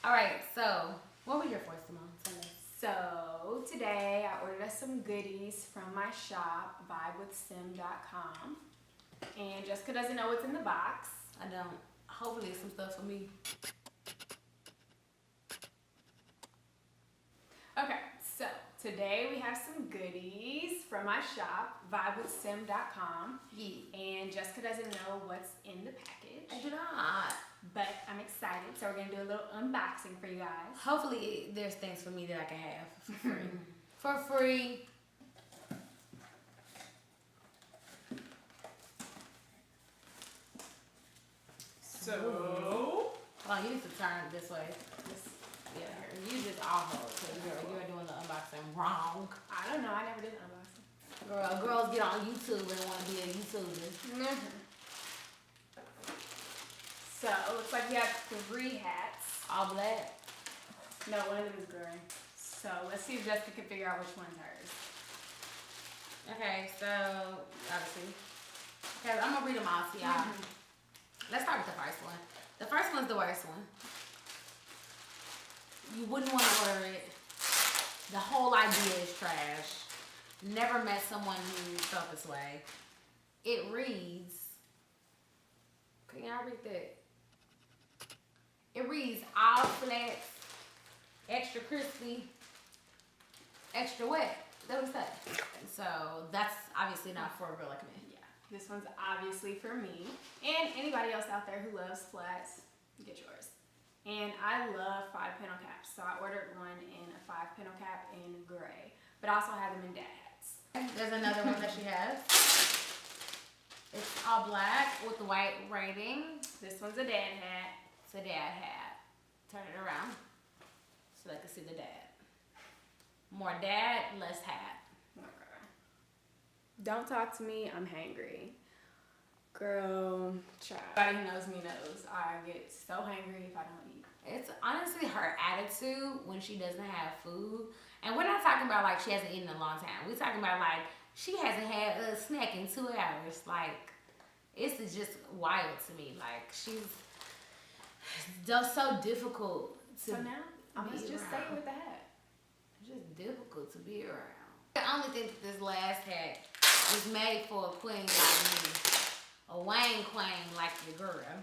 All right, so what were we here for, Simone? So today I ordered us some goodies from my shop, vibewithsim.com. And Jessica doesn't know what's in the box. I don't. Hopefully it's some stuff for me. Okay, so today we have some goodies from my shop, vibewithsim.com. Yeah. And Jessica doesn't know what's in the package. I do not. But I'm excited, so we're gonna do a little unboxing for you guys. Hopefully there's things for me that I can have for free. For free. So, Oh, you need to turn this way. Yeah, you just awful because you're doing the unboxing wrong. I don't know, I never did the unboxing. Girls get on YouTube and want to be a YouTuber. So, it looks like we have 3 hats. All black. No, one of them is gray. So, let's see if Jessica can figure out which one's hers. Okay, so obviously, okay, I'm gonna read them all to y'all. Let's start with the first one. The first one's the worst one. You wouldn't want to order it. The whole idea is trash. Never met someone who felt this way. It reads, can y'all read that? It reads all flats, extra crispy, extra wet. That's what it says. So that's obviously not for a girl like me. Yeah, this one's obviously for me. And anybody else out there who loves flats, get yours. And I love 5-panel caps, so I ordered one in a 5-panel cap in gray. But I also have them in dad hats. There's another one that she has. It's all black with the white writing. This one's a dad hat. It's a dad hat. Turn it around so they can see the dad. More dad, less hat. Okay. Don't talk to me, I'm hangry. Girl, child. Everybody who knows me knows I get so hangry if I don't eat. It's honestly her attitude when she doesn't have food. And we're not talking about like she hasn't eaten in a long time. We're talking about like she hasn't had a snack in 2 hours. Like, it's just wild to me. Like, she's just so difficult to So now, I must just stay with the hat. It's just difficult to be around. I only think that this last hat was made for a queen like me. A Wayne queen like your girl.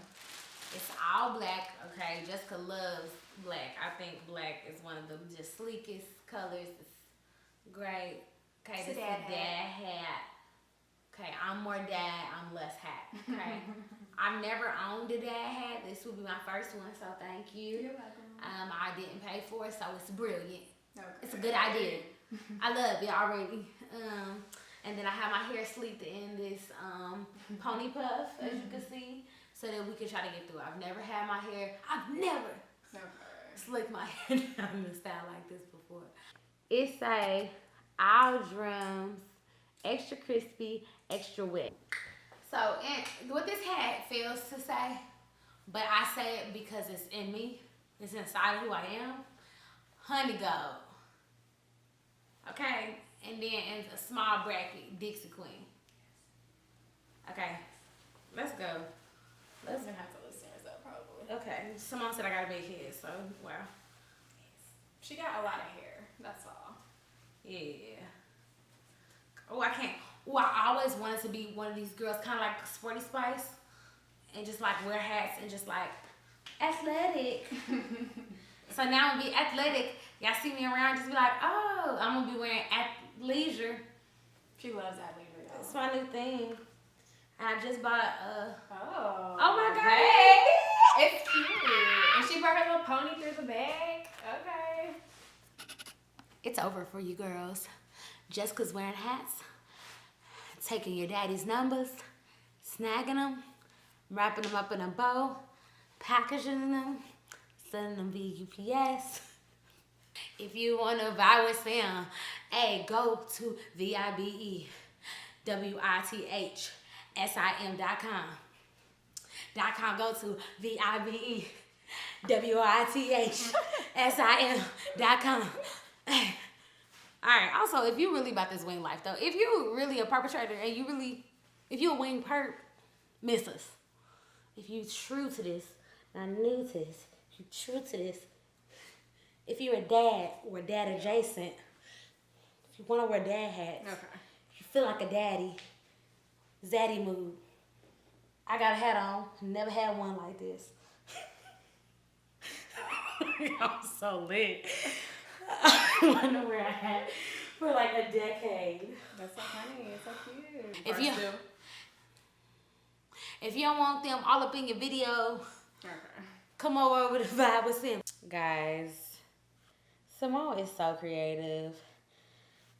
It's all black, okay? Jessica loves black. I think black is one of the just sleekest colors. It's great. Okay, this is a dad hat. Okay, I'm more dad, I'm less hat. Okay. I've never owned a dad hat. This will be my first one, so thank you. You're welcome. I didn't pay for it, so it's brilliant. Okay. It's a good idea. I love it already. And then I have my hair sleeked in this pony puff, as you can see, so that we can try to get through. I've never had my hair, I've never slicked my hair down in a style like this before. It say, all drums, extra crispy, extra wet. So, and what this hat fails to say, but I say it because it's in me, it's inside of who I am, honey gold. Okay, and then in a small bracket, Dixie Queen. Okay, let's go. Let's have to listen to herself probably. Okay, someone said I got a big head, so wow. She got a lot of hair, that's all. Yeah. Oh, I can't. Oh, I always wanted to be one of these girls, kind of like Sporty Spice, and just like wear hats and just like athletic. So now I'm gonna be athletic. Y'all see me around, just be like, oh, I'm gonna be wearing athleisure. She loves athleisure, y'all. It's my new thing. I just bought Oh my God. Hey, it's cute. And she brought her little pony through the bag. Okay. It's over for you girls. Jessica's wearing hats, taking your daddy's numbers, snagging them, wrapping them up in a bow, packaging them, sending them via UPS. If you want to buy with Sam, hey, go to VIBEWITHSIM.com. Go to VIBEWITHSIM.com. Alright, also, if you really about this wing life, though, if you really a perpetrator and if you a wing perp, miss us. If you true to this, not new to this, if you true to this, if you're a dad or dad adjacent, if you want to wear dad hats, you feel like a daddy, zaddy mood. I got a hat on. Never had one like this. I'm so lit. I want to wear a hat for like a decade. That's so funny. It's so cute. If you don't want them all up in your video, come over to vibe with Sim. Guys, Simone is so creative.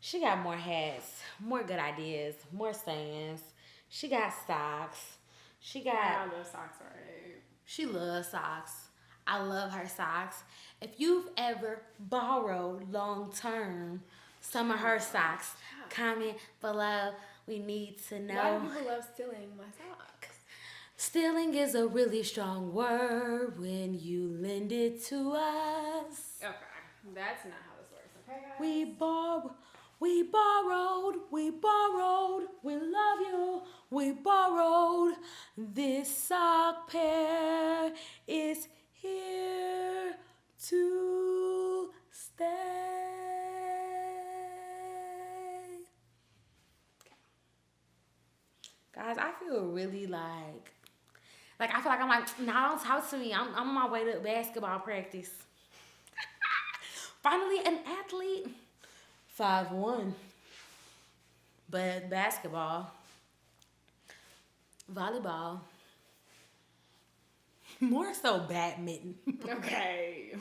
She got more hats, more good ideas, more sayings. She got socks. She got... those socks are right. She loves socks. I love her socks. If you've ever borrowed long-term some of her socks, comment below. We need to know. Why do people love stealing my socks? Stealing is a really strong word when you lend it to us. Okay, that's not how this works. Okay, guys. We borrowed, we love you, we borrowed. This sock pair is here to stay. Guys, I feel really like I feel like I'm like, nah, don't talk to me. I'm on my way to basketball practice. Finally, an athlete. 5'1". But basketball, volleyball, more so badminton. Okay.